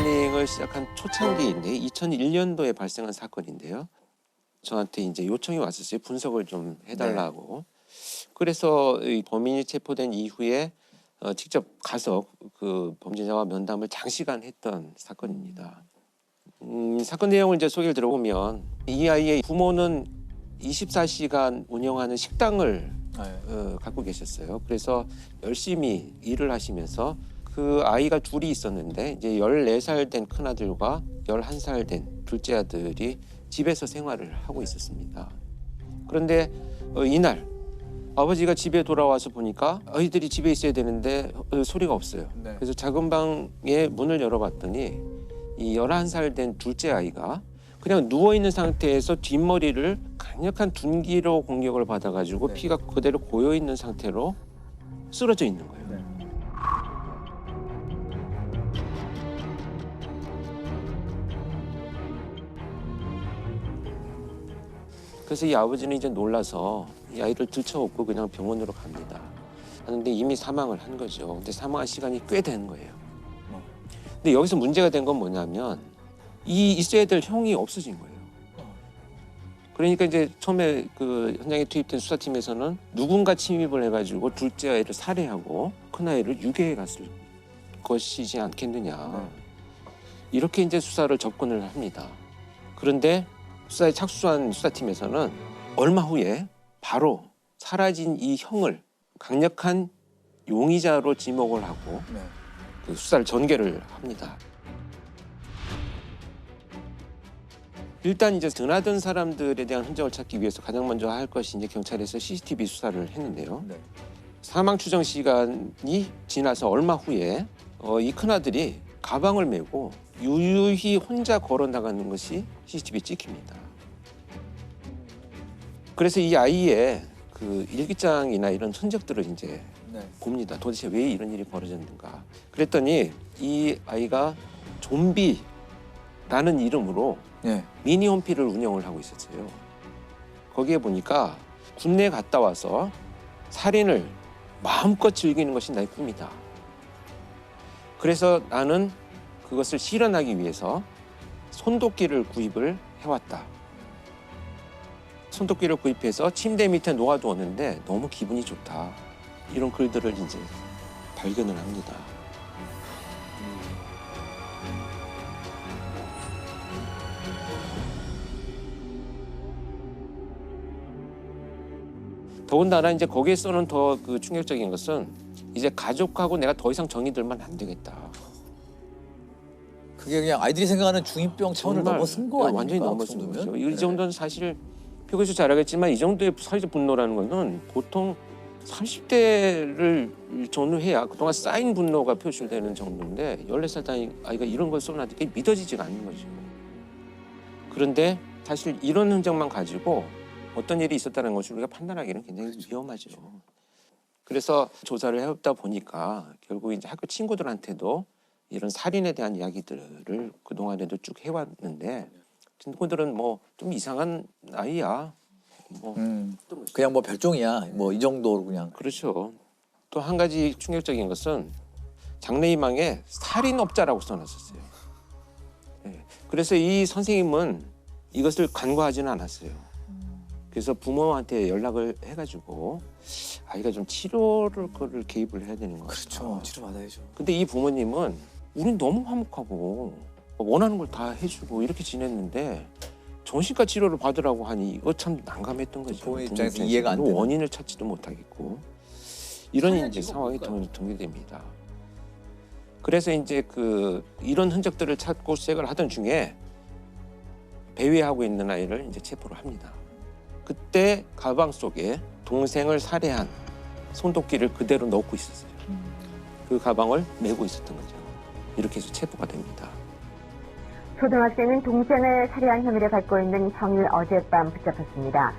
프로파일링을 시작한 초창기인데 2001년도에 발생한 사건인데요. 저한테 이제 요청이 왔었어요. 분석을 좀 해달라고. 그래서 이 범인이 체포된 이후에 직접 가서 그 범죄자와 면담을 장시간 했던 사건입니다. 사건 내용을 이제 소개를 들어보면 이 아이의 부모는 24시간 운영하는 식당을 갖고 계셨어요. 그래서 열심히 일을 하시면서 그 아이가 둘이 있었는데 이제 14살 된 큰아들과 11살 된 둘째 아들이 집에서 생활을 하고 있었습니다. 그런데 이날 아버지가 집에 돌아와서 보니까 아이들이 집에 있어야 되는데 소리가 없어요. 네. 그래서 작은 방에 문을 열어봤더니 이 11살 된 둘째 아이가 그냥 누워있는 상태에서 뒷머리를 강력한 둔기로 공격을 받아가지고 네. 피가 그대로 고여있는 상태로 쓰러져 있는 거예요. 네. 그래서 이 아버지는 이제 놀라서 이 아이를 들쳐업고 그냥 병원으로 갑니다. 하는데 이미 사망을 한 거죠. 근데 사망한 시간이 꽤 된 거예요. 근데 여기서 문제가 된 건 뭐냐면 이 있어야 될 형이 없어진 거예요. 그러니까 이제 처음에 그 현장에 투입된 수사팀에서는 누군가 침입을 해가지고 둘째 아이를 살해하고 큰 아이를 유괴해 갔을 것이지 않겠느냐. 이렇게 이제 수사를 접근을 합니다. 그런데 수사에 착수한 수사팀에서는 얼마 후에 바로 사라진 이 형을 강력한 용의자로 지목을 하고 네. 그 수사를 전개를 합니다. 일단 이제 드나든 사람들에 대한 흔적을 찾기 위해서 가장 먼저 할 것이 이제 경찰에서 CCTV 수사를 했는데요. 네. 사망 추정 시간이 지나서 얼마 후에 이 큰아들이 가방을 메고 유유히 혼자 걸어 나가는 것이 CCTV에 찍힙니다. 그래서 이 아이의 그 일기장이나 이런 흔적들을 이제 네. 봅니다. 도대체 왜 이런 일이 벌어졌는가. 그랬더니 이 아이가 좀비라는 이름으로 네. 미니 홈피를 운영을 하고 있었어요. 거기에 보니까 군대 갔다 와서 살인을 마음껏 즐기는 것이 나의 꿈이다. 그래서 나는 그것을 실현하기 위해서 손도끼를 구입을 해왔다. 손도끼를 구입해서 침대 밑에 놓아두었는데 너무 기분이 좋다. 이런 글들을 이제 발견을 합니다. 더군다나 이제 거기에서는 더 그 충격적인 것은 이제 가족하고 내가 더 이상 정이 들면 안 되겠다. 그게 그냥 아이들이 생각하는 중이병 차원을 넘어선 거 아닙니까? 완전히 그 넘어선 정도면? 거죠. 이 네. 정도는 사실 표교수 잘 알겠지만 이 정도의 사회적 분노라는 것은 보통 30대를 전후해야 그동안 쌓인 분노가 표출되는 정도인데 14살 아이가 이런 걸 쏘나니까 이게 믿어지지가 않는 거죠. 그런데 사실 이런 흔적만 가지고 어떤 일이 있었다는 것을 우리가 판단하기는 굉장히 위험하죠. 그래서 조사를 해보다 보니까 결국 이제 학교 친구들한테도 이런 살인에 대한 이야기들을 그동안에도 쭉 해왔는데 친구들은 뭐 좀 이상한 아이야. 뭐 그냥 뭐 별종이야. 뭐 이 정도로 그냥. 그렇죠. 또 한 가지 충격적인 것은 장래희망에 살인업자라고 써놨었어요. 네. 그래서 이 선생님은 이것을 간과하지는 않았어요. 그래서 부모한테 연락을 해가지고 아이가 좀 치료를 그를 개입을 해야 되는 것 같아요. 그렇죠. 치료 받아야죠. 근데 이 부모님은 우린 너무 화목하고 원하는 걸 다 해주고 이렇게 지냈는데 정신과 치료를 받으라고 하니 이거 참 난감했던 거죠. 부모 입장에서 이해가 안 되는. 원인을 찾지도 못하겠고 이런 이제 상황이 동일됩니다. 그래서 이제 그 이런 흔적들을 찾고 시작을 하던 중에 배회하고 있는 아이를 이제 체포를 합니다. 그때 가방 속에 동생을 살해한 손도끼를 그대로 넣고 있었어요. 그 가방을 메고 있었던 거죠. 이렇게 해서 체포가 됩니다. 초등학생은 동생을 살해한 혐의를 받고 있는 형을 어젯밤 붙잡았습니다.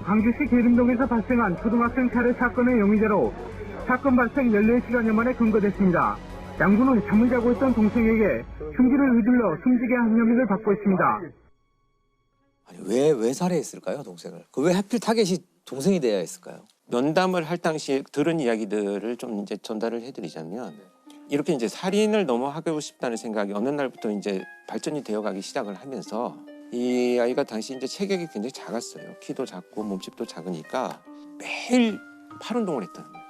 광주시 계림동에서 발생한 초등학생 살해 사건의 용의자로 사건 발생 14시간여 만에 검거됐습니다. 양군은 잠을 자고 있던 동생에게 흉기를 휘둘러 숨지게 한 혐의를 받고 있습니다. 아니 왜 살해했을까요, 동생을? 그 왜 하필 타겟이 동생이 돼야 했을까요? 면담을 할 당시에 들은 이야기들을 좀 이제 전달을 해드리자면 이렇게 이제 살인을 너무 하고 싶다는 생각이 어느 날부터 이제 발전이 되어가기 시작을 하면서 이 아이가 당시 이제 체격이 굉장히 작았어요. 키도 작고 몸집도 작으니까 매일 팔 운동을 했다는 거예요.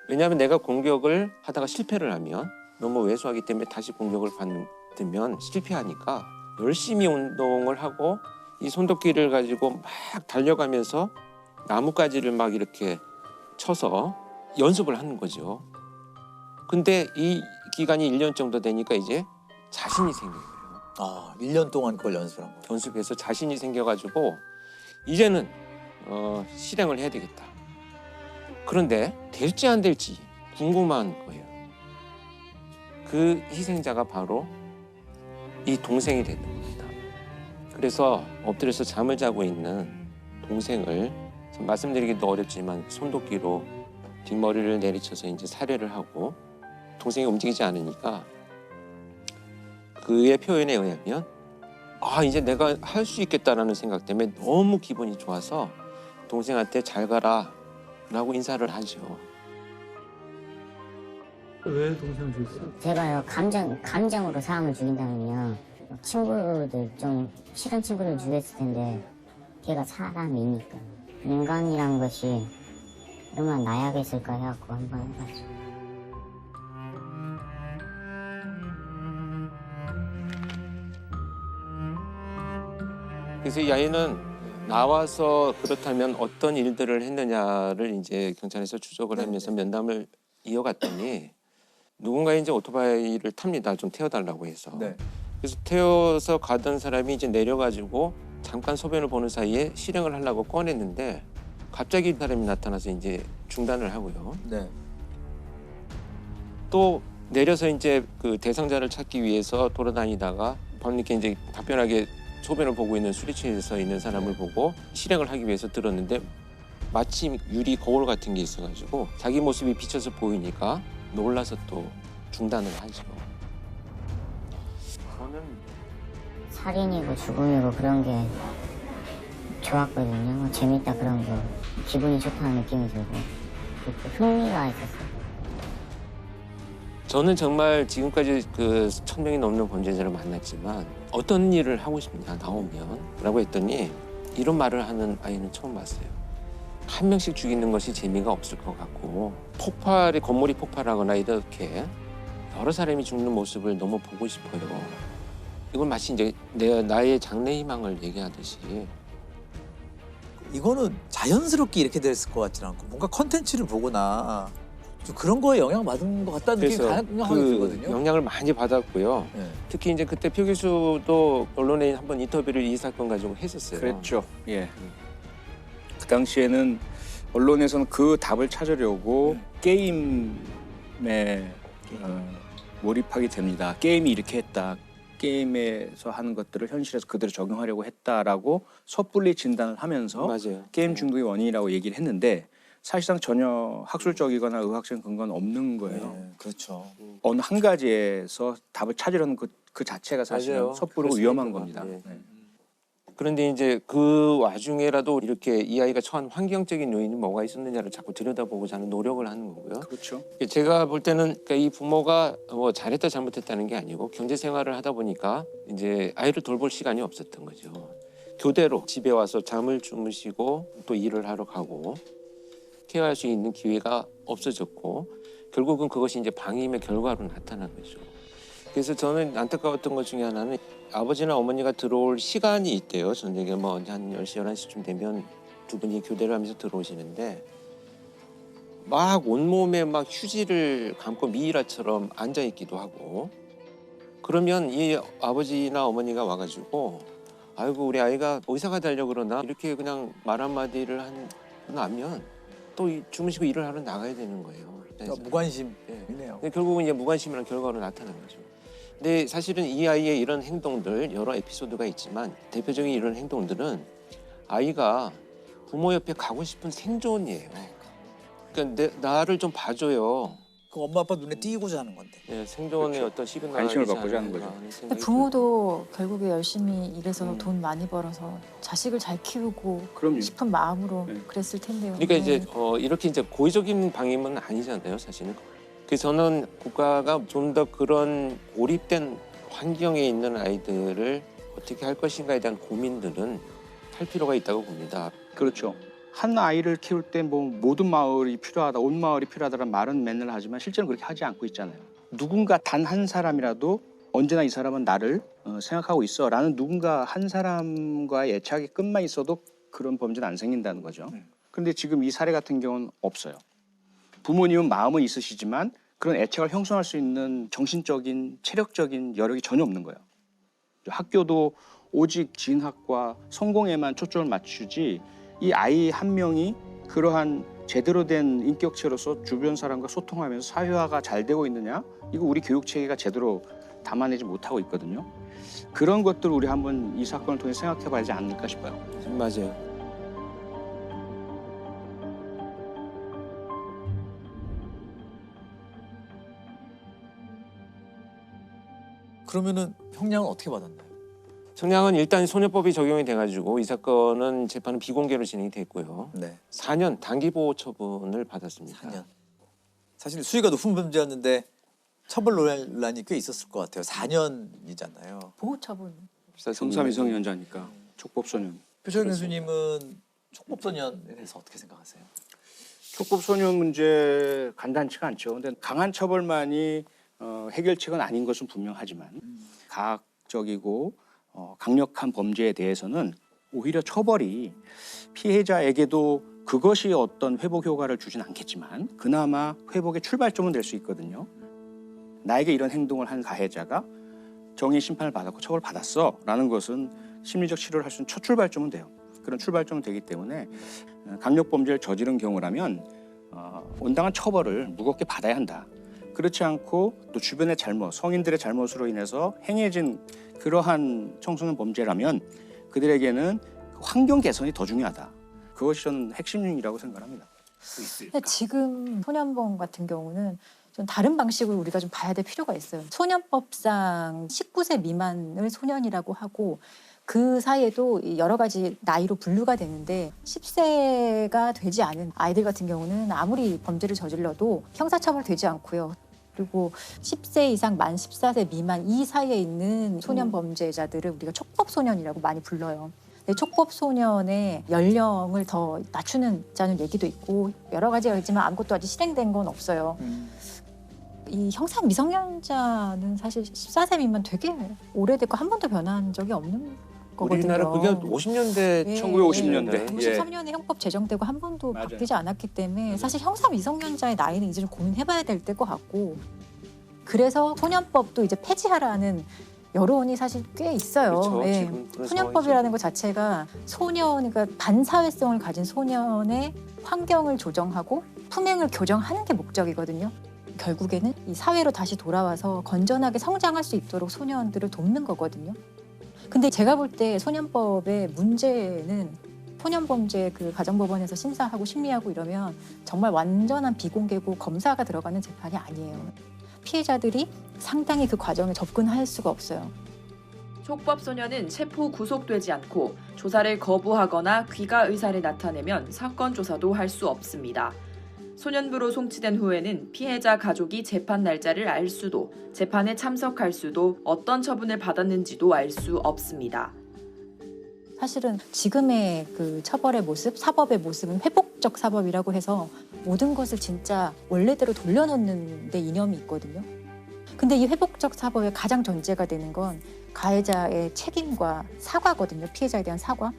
왜냐하면 내가 공격을 하다가 실패를 하면 너무 왜소하기 때문에 다시 공격을 받으면 실패하니까 열심히 운동을 하고 이 손도끼를 가지고 막 달려가면서 나뭇가지를 막 이렇게 쳐서 연습을 하는 거죠. 근데 이 기간이 1년 정도 되니까 이제 자신이 생긴 거예요. 아, 1년 동안 그걸 연습을 한 거예요. 연습해서 자신이 생겨가지고 이제는 실행을 해야 되겠다. 그런데 될지 안 될지 궁금한 거예요. 그 희생자가 바로 이 동생이 되는 겁니다. 그래서 엎드려서 잠을 자고 있는 동생을 말씀드리기도 어렵지만 손도끼로 뒷머리를 내리쳐서 이제 살해를 하고 동생이 움직이지 않으니까 그의 표현에 의하면 아 이제 내가 할 수 있겠다라는 생각 때문에 너무 기분이 좋아서 동생한테 잘 가라 라고 인사를 하죠. 왜 동생을 죽였어요? 제가요 감정으로 사람을 죽인다면요 친구들 좀 싫은 친구들 죽였을 텐데 걔가 사람이니까 인간이란 것이 얼마나 나약했을까 해갖고 한번 해봤죠. 그래서 이 아이는 나와서 그렇다면 어떤 일들을 했느냐를 이제 경찰에서 추적을 하면서 면담을 이어갔더니 누군가 이제 오토바이를 탑니다. 좀 태워달라고 해서. 네. 그래서 태워서 가던 사람이 이제 내려가지고 잠깐 소변을 보는 사이에 실행을 하려고 꺼냈는데 갑자기 사람이 나타나서 이제 중단을 하고요. 네. 또 내려서 이제 그 대상자를 찾기 위해서 돌아다니다가 밤늦게 이제 답변하게 소변을 보고 있는 술이 취해서 있는 사람을 보고 실행을 하기 위해서 들었는데 마침 유리 거울 같은 게 있어가지고 자기 모습이 비쳐서 보이니까 놀라서 또 중단을 하죠. 저는 살인이고 죽음이고 그런 게 좋았거든요. 재밌다 그런 거 기분이 좋다는 느낌이 들고 흥미가 있었어요. 저는 정말 지금까지 그 1000명이 넘는 범죄자를 만났지만 어떤 일을 하고 싶냐 나오면 라고 했더니 이런 말을 하는 아이는 처음 봤어요. 한 명씩 죽이는 것이 재미가 없을 것 같고 건물이 폭발하거나 이렇게 여러 사람이 죽는 모습을 너무 보고 싶어요. 이건 마치 이제 나의 장래 희망을 얘기하듯이 이거는 자연스럽게 이렇게 됐을 것 같지는 않고 뭔가 컨텐츠를 보거나 좀 그런 거에 영향받은 것 같다는 느낌이 그래서 강하게 들거든요. 영향을 많이 받았고요. 네. 특히 이제 그때 표 교수도 언론에 한번 인터뷰를 이 사건 가지고 했었어요. 그랬죠. 예. 그 당시에는 언론에서는 그 답을 찾으려고 게임에 몰입하게 됩니다. 게임이 이렇게 했다. 게임에서 하는 것들을 현실에서 그대로 적용하려고 했다라고 섣불리 진단을 하면서 맞아요. 게임 중독의 원인이라고 얘기를 했는데 사실상 전혀 학술적이거나 의학적 근거는 없는 거예요. 네, 그렇죠. 어느 한 가지에서 답을 찾으려는 그 자체가 사실은 맞아요. 섣부르고 그럴 수 위험한 있을 것 겁니다. 같아요. 네. 그런데 이제 그 와중에라도 이렇게 이 아이가 처한 환경적인 요인이 뭐가 있었느냐를 자꾸 들여다보고자 하는 노력을 하는 거고요. 그렇죠. 제가 볼 때는 그러니까 이 부모가 뭐 잘했다 잘못했다는 게 아니고 경제 생활을 하다 보니까 이제 아이를 돌볼 시간이 없었던 거죠. 교대로 집에 와서 잠을 주무시고 또 일을 하러 가고 케어할 수 있는 기회가 없어졌고 결국은 그것이 이제 방임의 결과로 나타난 거죠. 그래서 저는 안타까웠던 것 중에 하나는 아버지나 어머니가 들어올 시간이 있대요. 저녁에 뭐 한 10시, 11시쯤 되면 두 분이 교대를 하면서 들어오시는데 막 온몸에 막 휴지를 감고 미이라처럼 앉아있기도 하고 그러면 이 아버지나 어머니가 와가지고 아이고 우리 아이가 의사가 되려고 그러나 이렇게 그냥 말 한마디를 하면 또 주무시고 일을 하러 나가야 되는 거예요. 그러니까 무관심이네요. 근데 결국은 이제 무관심이란 결과로 나타난 거죠. 근데 사실은 이 아이의 이런 행동들 여러 에피소드가 있지만 대표적인 이런 행동들은 아이가 부모 옆에 가고 싶은 생존이에요. 그러니까 나를 좀 봐줘요. 그 엄마 아빠 눈에 띄고자 하는 건데. 네, 생존의 그렇죠. 어떤 시그널 관심을 받고자 하는 거죠. 근데 부모도 결국에 열심히 일해서 음. 돈 많이 벌어서 자식을 잘 키우고 그럼요. 싶은 마음으로 네. 그랬을 텐데요. 그러니까 네. 이제 이렇게 이제 고의적인 방임은 아니잖아요, 사실은. 그래서 저는 국가가 좀 더 그런 고립된 환경에 있는 아이들을 어떻게 할 것인가에 대한 고민들은 할 필요가 있다고 봅니다. 그렇죠. 한 아이를 키울 때 뭐 모든 마을이 필요하다, 온 마을이 필요하다는 말은 맨날 하지만 실제는 그렇게 하지 않고 있잖아요. 누군가 단 한 사람이라도 언제나 이 사람은 나를 생각하고 있어라는 누군가 한 사람과의 애착이 끝만 있어도 그런 범죄는 안 생긴다는 거죠. 그런데 지금 이 사례 같은 경우는 없어요. 부모님은 마음은 있으시지만 그런 애착을 형성할 수 있는 정신적인, 체력적인 여력이 전혀 없는 거예요. 학교도 오직 진학과 성공에만 초점을 맞추지 이 아이 한 명이 그러한 제대로 된 인격체로서 주변 사람과 소통하면서 사회화가 잘 되고 있느냐? 이거 우리 교육 체계가 제대로 담아내지 못하고 있거든요. 그런 것들을 우리 한번 이 사건을 통해 생각해 봐야 하지 않을까 싶어요. 맞아요. 그러면은 형량은 어떻게 받았나요? 청량은 일단 소년법이 적용이 돼가지고 이 사건은 재판은 비공개로 진행이 됐고요. 네. 4년 단기보호 처분을 받았습니다. 4년. 사실 수위가 높은 범죄였는데 처벌 논란이 꽤 있었을 것 같아요. 4년이잖아요. 보호처분. 성삼 미성년자니까 촉법소년. 표철 교수님은 촉법소년에 대해서 어떻게 생각하세요? 촉법소년 문제 간단치가 않죠. 근데 강한 처벌만이 해결책은 아닌 것은 분명하지만 가학적이고 강력한 범죄에 대해서는 오히려 처벌이 피해자에게도 그것이 어떤 회복 효과를 주진 않겠지만 그나마 회복의 출발점은 될 수 있거든요. 나에게 이런 행동을 한 가해자가 정의 심판을 받았고 처벌을 받았어 라는 것은 심리적 치료를 할 수 있는 첫 출발점은 돼요. 그런 출발점은 되기 때문에 강력범죄를 저지른 경우라면 온당한 처벌을 무겁게 받아야 한다. 그렇지 않고 또 주변의 잘못, 성인들의 잘못으로 인해서 행해진 그러한 청소년 범죄라면 그들에게는 환경 개선이 더 중요하다. 그것이 저는 핵심이라고 생각합니다. 근데 지금 소년범 같은 경우는 좀 다른 방식으로 우리가 좀 봐야 될 필요가 있어요. 소년법상 19세 미만을 소년이라고 하고 그 사이에도 여러 가지 나이로 분류가 되는데 10세가 되지 않은 아이들 같은 경우는 아무리 범죄를 저질러도 형사처벌되지 않고요. 그리고 10세 이상 만 14세 미만 이 사이에 있는 소년 범죄자들을 우리가 촉법소년이라고 많이 불러요. 근데 촉법소년의 연령을 더 낮추는 얘기도 있고 여러 가지가 있지만 아무것도 아직 실행된 건 없어요. 이 형사 미성년자는 사실 14세 미만 되게 오래됐고 한 번도 변한 적이 없는 거거든요. 우리나라 그게 50년대, 예, 1950년대. 53년에 형법 제정되고 한 번도 맞아요. 바뀌지 않았기 때문에 사실 형사 미성년자의 나이는 이제 좀 고민해봐야 될 때일 것 같고 그래서 소년법도 이제 폐지하라는 여론이 사실 꽤 있어요. 그렇죠. 예. 지금 그런 소년법이라는 것 자체가 그러니까 반사회성을 가진 소년의 환경을 조정하고 품행을 교정하는 게 목적이거든요. 결국에는 이 사회로 다시 돌아와서 건전하게 성장할 수 있도록 소년들을 돕는 거거든요. 근데 제가 볼 때 소년법의 문제는 소년범죄 그 가정법원에서 심사하고 심리하고 이러면 정말 완전한 비공개고 검사가 들어가는 재판이 아니에요. 피해자들이 상당히 그 과정에 접근할 수가 없어요. 촉법소년은 체포 구속되지 않고 조사를 거부하거나 귀가 의사를 나타내면 사건 조사도 할 수 없습니다. 소년부로 송치된 후에는 피해자 가족이 재판 날짜를 알 수도, 재판에 참석할 수도, 어떤 처분을 받았는지도 알 수 없습니다. 사실은 지금의 그 처벌의 모습, 사법의 모습은 회복적 사법이라고 해서 모든 것을 진짜 원래대로 돌려놓는 데 이념이 있거든요. 근데 이 회복적 사법의 가장 전제가 되는 건 가해자의 책임과 사과거든요. 피해자에 대한 사과.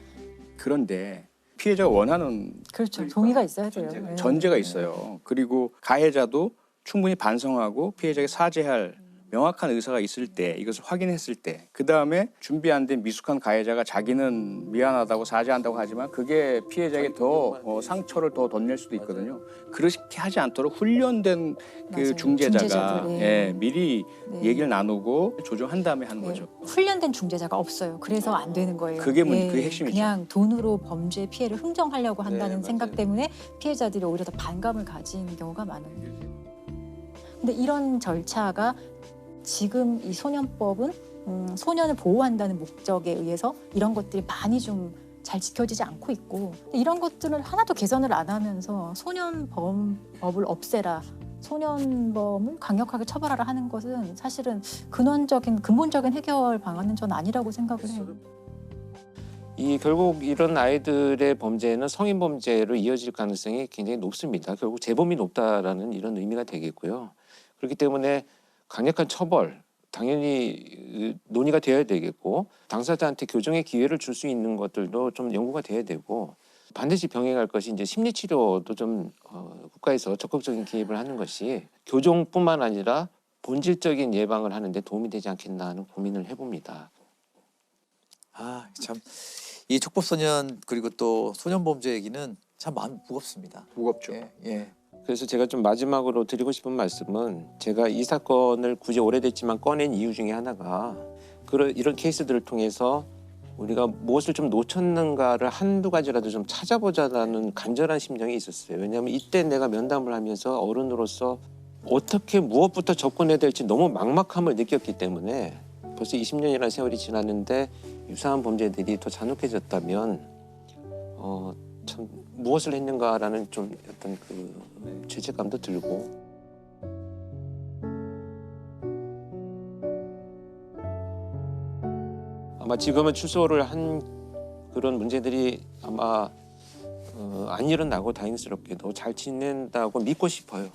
그런데 피해자가 원하는 그렇죠. 동의가 있어야 돼요. 네. 전제가 있어요. 그리고 가해자도 충분히 반성하고 피해자에게 사죄할 명확한 의사가 있을 때, 이것을 확인했을 때, 그 다음에 준비 안 된 미숙한 가해자가 자기는 미안하다고 사죄한다고 하지만 그게 피해자에게 더 상처를 더 덧낼 수도 있거든요. 그렇게 하지 않도록 훈련된 그 맞아요. 중재자가 중재자들, 예. 미리 네. 얘기를 나누고 조정한 다음에 하는 거죠. 훈련된 중재자가 없어요. 그래서 안 되는 거예요. 그게 그게 핵심이죠. 그냥 돈으로 범죄 피해를 흥정하려고 한다는 네, 생각 맞아요. 때문에 피해자들이 오히려 더 반감을 가진 경우가 많아요. 근데 이런 절차가 지금 이 소년법은 소년을 보호한다는 목적에 의해서 이런 것들이 많이 좀 잘 지켜지지 않고 있고 이런 것들을 하나도 개선을 안 하면서 소년범법을 없애라 소년범을 강력하게 처벌하라 하는 것은 사실은 근본적인 해결 방안은 전 아니라고 생각을 해요. 이 결국 이런 아이들의 범죄는 성인 범죄로 이어질 가능성이 굉장히 높습니다. 결국 재범이 높다라는 이런 의미가 되겠고요. 그렇기 때문에 강력한 처벌 당연히 논의가 되어야 되겠고 당사자한테 교정의 기회를 줄 수 있는 것들도 좀 연구가 돼야 되고 반드시 병행할 것이 이제 심리치료도 좀 국가에서 적극적인 개입을 하는 것이 교정뿐만 아니라 본질적인 예방을 하는 데 도움이 되지 않겠나 하는 고민을 해봅니다. 아, 참 이 촉법소년 그리고 또 소년범죄 얘기는 참 마음이 무겁습니다. 무겁죠. 예, 예. 그래서 제가 좀 마지막으로 드리고 싶은 말씀은 제가 이 사건을 굳이 오래됐지만 꺼낸 이유 중에 하나가 이런 케이스들을 통해서 우리가 무엇을 좀 놓쳤는가를 한두 가지라도 좀 찾아보자라는 간절한 심정이 있었어요. 왜냐하면 이때 내가 면담을 하면서 어른으로서 어떻게 무엇부터 접근해야 될지 너무 막막함을 느꼈기 때문에 벌써 20년이라는 세월이 지났는데 유사한 범죄들이 더 잔혹해졌다면 참 무엇을 했는가라는 좀 어떤 그 죄책감도 들고 아마 지금은 출소를 한 그런 문제들이 아마 안 일어나고 다행스럽게도 잘 지낸다고 믿고 싶어요.